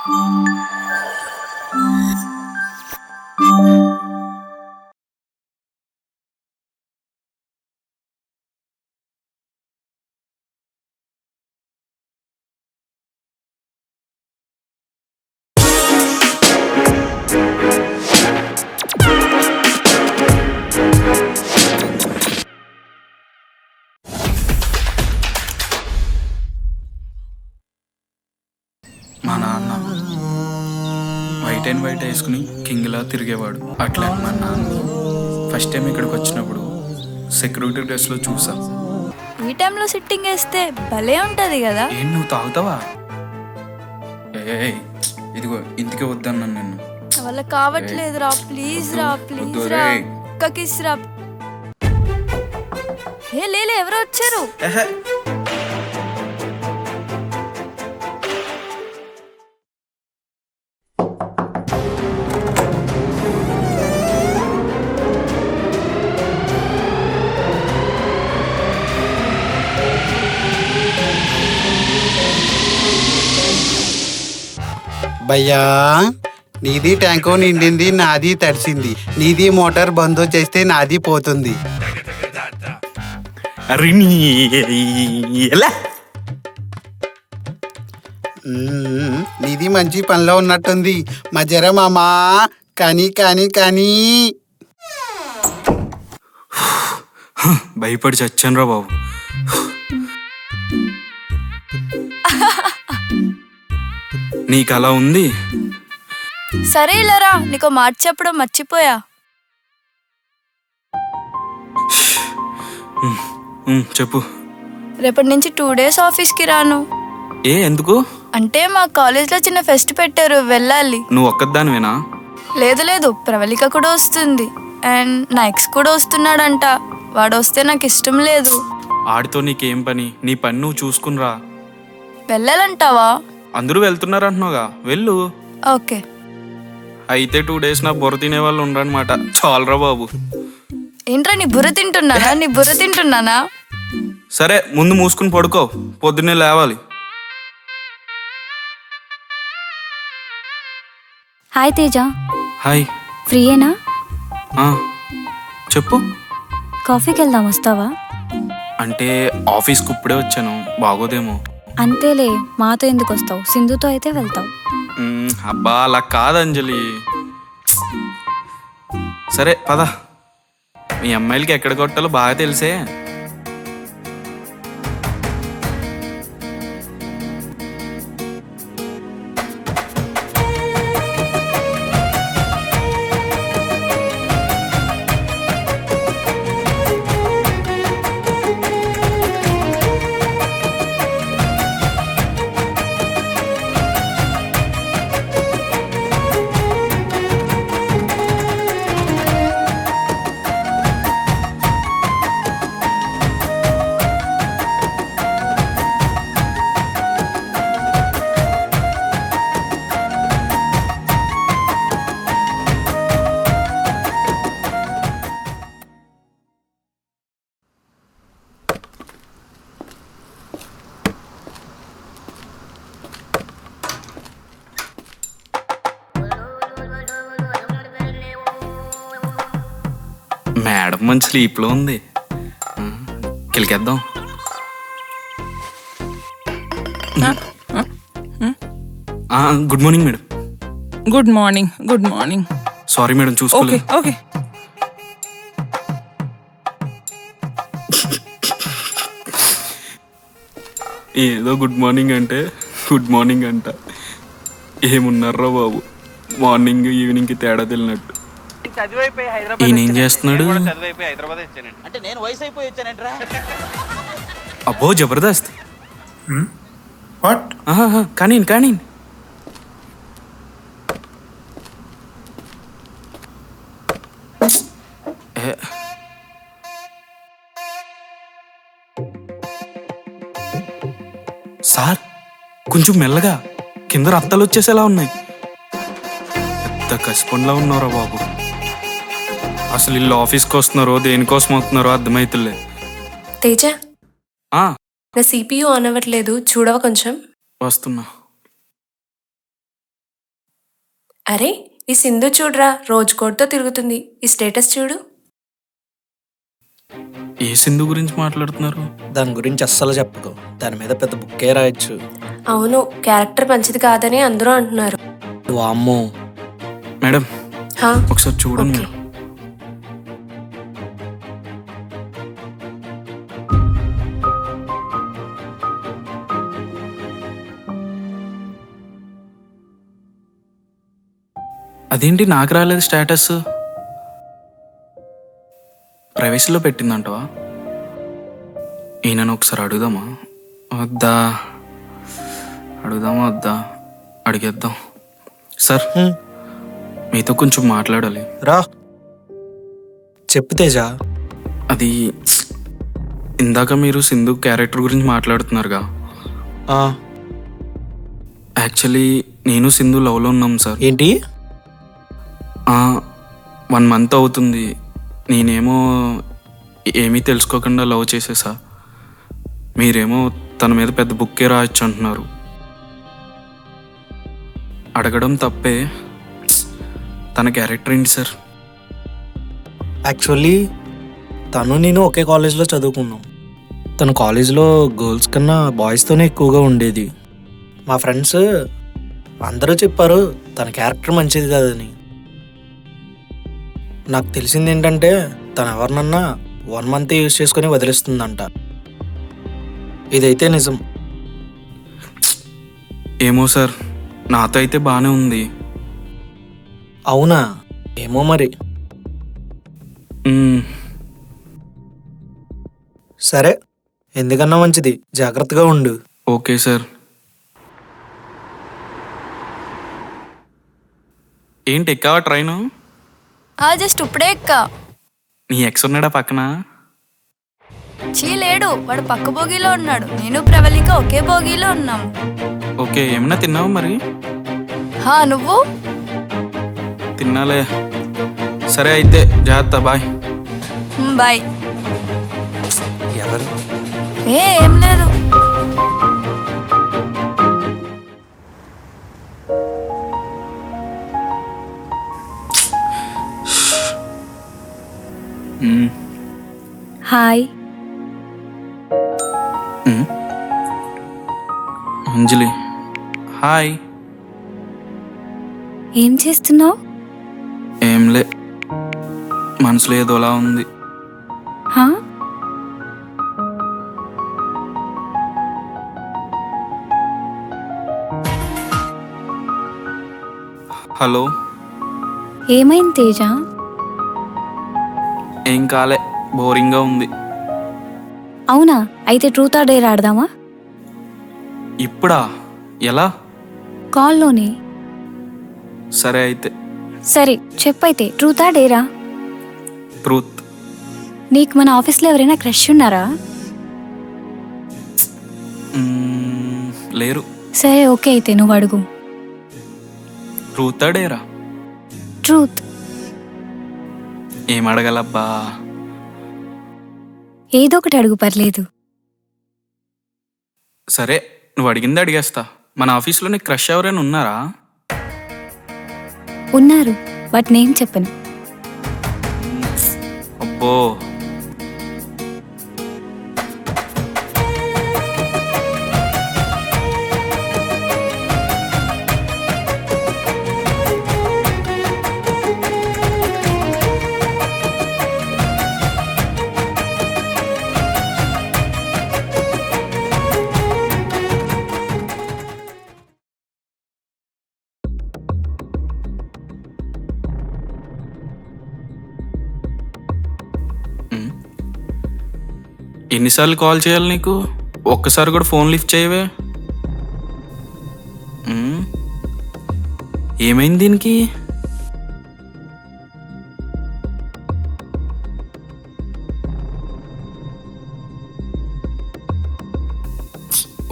మా నాన్న white and white వేసుకుని కింగ్లా తిరిగేవాడు. అట్లా మా నాన్న ఫస్ట్ టైం ఇక్కడికి వచ్చినప్పుడు సెక్యూరిటీ డ్రెస్లో చూసా. ఈ టైంలో సిట్టింగ్ వేస్తే భలే ఉంటది కదా. ఏం నువ్వు తాగుతావా? ఏ ఇదిగో ఇంటికి వద్దన్నాను నేను. వాళ్ళ కావట్లేదు రా, ప్లీజ్ రా, ప్లీజ్ రా, కిస్ రా. ఏ లేలే, ఎవరో వచ్చారు. భయ్యా, నీది ట్యాంకు నిండింది, నాది తడిసింది. నీది మోటార్ బంద్ చేస్తే నాది పోతుంది. నీది మంచి పనిలో ఉన్నట్టుంది. మజర మామా, కానీ కానీ కానీ భయపడి చచ్చాను రా బాబు. నీకు అలా ఉంది. సరే ఇలారా, నీకు మాట చెప్పడం మర్చిపోయా. చెప్పు. రేపటి నుంచి 2 days ఆఫీస్కి రాను. ఎందుకు? అంటే మా కాలేజ్లో చిన్న ఫెస్ట్ పెట్టారు, వెళ్ళాలి. నువ్వు ఒక్కదానివేనా? లేదు లేదు, ప్రవళిక కూడా వస్తుంది. అండ్ నా ఎక్స్ కూడా వస్తున్నాడంట. వాడు వస్తే నాకు ఇష్టం లేదు. ఆడితో నీకేం పని? నీ పని నువ్వు చూసుకునిరా. వెళ్ళాలంటావా? అందరూ వెళ్తున్నారు అంటున్నావుగా, వెళ్ళు. ఓకే. అయితే 2 days నా బుర్ర తినే వాళ్ళు ఉండరనమాట. చాలరా బాబు. ఏంట్రా, నీ బుర్ర తింటున్నానా? నీ బుర్ర తింటున్నానా? సరే, ముందు మూసుకుని పడుకో, పొద్దున్నే లేవాలి. హాయ్ తేజ. హాయ్. ఫ్రీయేనా? చెప్పు. కాఫీకి వెళ్దాం, వస్తావా? అంటే ఆఫీస్కి ఇప్పుడే వచ్చాను, బాగోదేమో. అంతేలే, మాతో ఎందుకు వస్తావు? సింధుతో అయితే వెళ్తావు. అబ్బా అలా కాదు అంజలి. సరే పద. మీ అమ్మాయిలకి ఎక్కడ కొట్టాలో బాగా తెలిసే. మేడం మంచి స్లీప్లో ఉంది, కిలికేద్దాం. Good morning madam. Good morning. Good morning. Sorry madam, చూసుకోలేదు. ఓకే. ఏదో గుడ్ మార్నింగ్ అంటే గుడ్ మార్నింగ్ అంట. ఏమున్నారా బాబు, మార్నింగ్ ఈవినింగ్కి తేడా తెలియనట్టు. ఈయన ఏం చేస్తున్నాడు? అబ్బో జబర్దస్త్. కానీ కానీ సార్ కొంచెం మెల్లగా, కింద రక్తాలు వచ్చేసేలా ఉన్నాయి. పెద్ద కసిపండ్లా ఉన్నారా బాబు. అసలు వీళ్ళు ఆఫీస్కి వస్తున్నారో దేనికోసం వస్తున్నారో అర్థమైతులే. తేజ, నా CPU ఆన్ అవ్వట్లేదు, చూడవా కొంచెం? వస్తున్నా. అరే ఈ సింధు చూడరా, రోజు కోట్తో తిరుగుతుంది. ఈ స్టేటస్ చూడు. ఏ సింధు గురించి మాట్లాడుతున్నారు? దాని గురించి అస్సలు చెప్పకు. దాని మీద పెద్ద బుక్కే రాయొచ్చు. అవును, క్యారెక్టర్ మంచిది కాదని అందరూ అంటున్నారు. వామ్మో. మేడం హా, ఒకసారి చూడండి ఓకే. మీరు. అదేంటి నాకు రాలేదు స్టేటస్? ప్రైవసీలో పెట్టిందంటవా? ఈయనను ఒకసారి అడుగుదామా వద్దా? అడుగుదామా వద్దా? అడిగేద్దాం. సార్ హ్మ్. మీతో కొంచెం మాట్లాడాలి. రా చెప్పు తేజ. అది ఇందాక మీరు సింధు క్యారెక్టర్ గురించి మాట్లాడుతున్నారుగా. ఆ, యాక్చువల్లీ నేను సింధు లవ్లో ఉన్నాం సార్. ఏంటి? 1 మంత్ అవుతుంది. నేనేమో ఏమీ తెలుసుకోకుండా లవ్ చేసేసా. మీరేమో తన మీద పెద్ద బుక్కే రాయొచ్చు అంటున్నారు. అడగడం తప్పే. తన క్యారెక్టర్ ఏంటి సార్? యాక్చువల్లీ తను నేను ఒకే కాలేజ్లో చదువుకున్నాం. తన కాలేజ్లో గర్ల్స్ కన్నా బాయ్స్తోనే ఎక్కువగా ఉండేది. మా ఫ్రెండ్స్ అందరూ చెప్పారు తన క్యారెక్టర్ మంచిది కాదని. నాకు తెలిసింది ఏంటంటే తను ఎవరినన్నా 1 మంత్ యూజ్ చేసుకొని వదిలేస్తుందంట. ఇదైతే నిజం. ఏమో సార్, నాతో అయితే బాగానే ఉంది. అవునా? ఏమో మరి. మ్మ్. సరే, ఎందుకన్నా మంచిది, జాగ్రత్తగా ఉండు. Okay sir. ఏంటి ఎక్కావా ట్రైను? జస్ట్ ఇప్పుడే ఎక్కా. నీ ఎక్స్ ఉన్నాడా పక్కన? లేడు, వాడు పక్క బోగీలో ఉన్నాడు. నేను ప్రవళిక ఒకే బోగీలో ఉన్నాం. ఓకే, ఏమన్నా తిన్నావా మరి? నువ్వు? తిన్నాలే. సరే అయితే జాగ్రత్త, బాయ్. బాయ్. ఎవరు? ఏం లేదు. మ్మ్. హాయ్. మ్మ్. అంజలి హాయ్. ఏం చేస్తున్నావు? ఏంలే, మనసులో ఏదోలా ఉంది. హా? హలో, ఏమైంది తేజ? ఏం కాలే, బోరింగ్గా ఉంది. అవునా? అయితే ట్రూత్ ఆర్ డేర్ ఆడదామా? ఇప్పుడా? ఎలా? కాల్లోనే. సరే అయితే. సరే చెప్పైతే, ట్రూత్ ఆర్ డేరా? ట్రూత్. నీకు మన ఆఫీస్లో ఎవరైనా క్రష్ ఉన్నారా? లేరు. సరే ఓకే, అయితే నువ్వు అడుగు. ట్రూతా డేరా? ట్రూత్. ఏం అడగలబ్బా? ఏదో ఒకటి అడుగు, పర్లేదు. సరే, నువ్వు అడిగింది అడిగేస్తా. మన ఆఫీస్లో నీకు క్రష్ ఎవరైనా ఉన్నారా? ఉన్నారు, బట్ నేమ్ చెప్పను. అబ్బో. ఎన్నిసార్లు కాల్ చేయాలి నీకు? ఒక్కసారి కూడా ఫోన్ లిఫ్ట్ చేయవే. ఏమైంది దీనికి?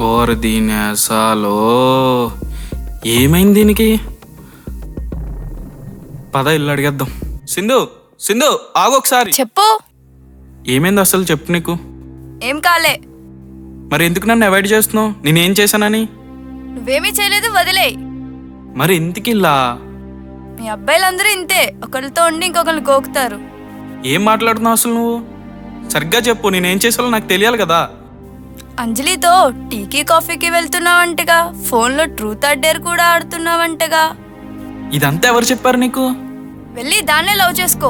ఓర్ దీని అసలు ఏమైంది దీనికి? పద ఇల్లు అడిగేద్దాం. సింధు, సింధు ఆగు ఒకసారి. చెప్పు. ఏమైంది అసలు చెప్పు. నీకు ఏం కాలే. మరి ఎందుకు నన్ను అవాయిడ్ చేస్తున్నావు? నేనేం చేశానని? నువ్వేమీ చేయలేదు, వదిలే. మరి ఎందుకు ఇలా? మీ అబ్బాయిలందరూ ఇంతే, ఒకరితో ఉండి ఇంకొకరిని గోకుతారు. ఏం మాట్లాడుతున్నావు అసలు నువ్వు? సరిగ్గా చెప్పు, నేనేం చేసాలో నాకు తెలియాలి కదా. అంజలితో టీకి కాఫీకి వెళ్తున్నావంటగా, ఫోన్లో ట్రూత్ ఆర్ డేర్ కూడా ఆడుతున్నావంటగా. ఇదంతా ఎవరు చెప్పారు నీకు? వెళ్ళి దాన్నే లవ్ చేసుకో.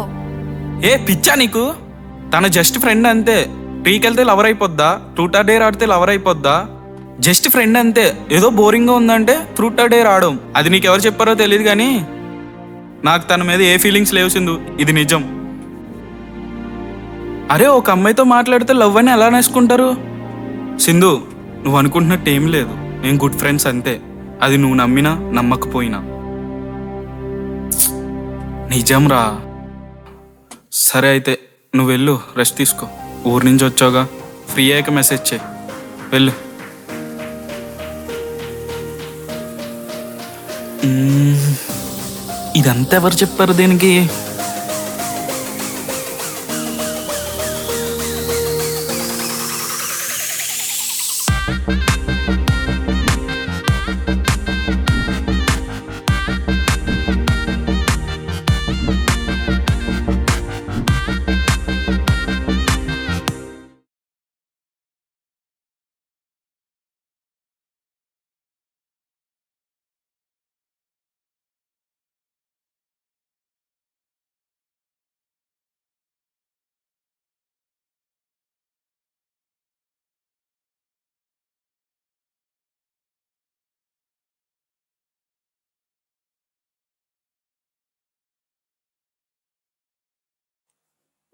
ఏ పిచ్చా నీకు? తన జస్ట్ ఫ్రెండ్ అంతే. టీకి వెళ్తే లవర్ అయిపోద్దా? ట్రూట్ ఆర్ డేర్ ఆడితే లవర్ అయిపోద్దా? జస్ట్ ఫ్రెండ్ అంతే. ఏదో బోరింగ్గా ఉందంటే ట్రూట్ ఆర్ డేర్ ఆడం. అది నీకెవరు చెప్పారో తెలియదు కానీ నాకు తన మీద ఏ ఫీలింగ్స్ లేవు సింధు, ఇది నిజం. అరే, ఒక అమ్మాయితో మాట్లాడితే లవ్ అని ఎలా నేసుకుంటారు? సింధు, నువ్వు అనుకుంటున్నట్టు ఏం లేదు. నేను గుడ్ ఫ్రెండ్స్ అంతే. అది నువ్వు నమ్మినా నమ్మకపోయినా నిజం రా. సరే అయితే నువ్వు వెళ్ళు, రెస్ట్ తీసుకో. ఊరి నుంచి వచ్చావుగా, ఫ్రీ అయ్యాక మెసేజ్ చేయి. వెళ్ళు. ఇదంతా ఎవరు చెప్పారు దీనికి?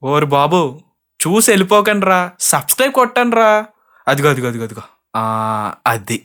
ఓరు బాబు, చూసి వెళ్ళిపోకండి రా, సబ్స్క్రైబ్ కొట్టండి రా. అదిగో అదిగో అదిగో అదిగో, అది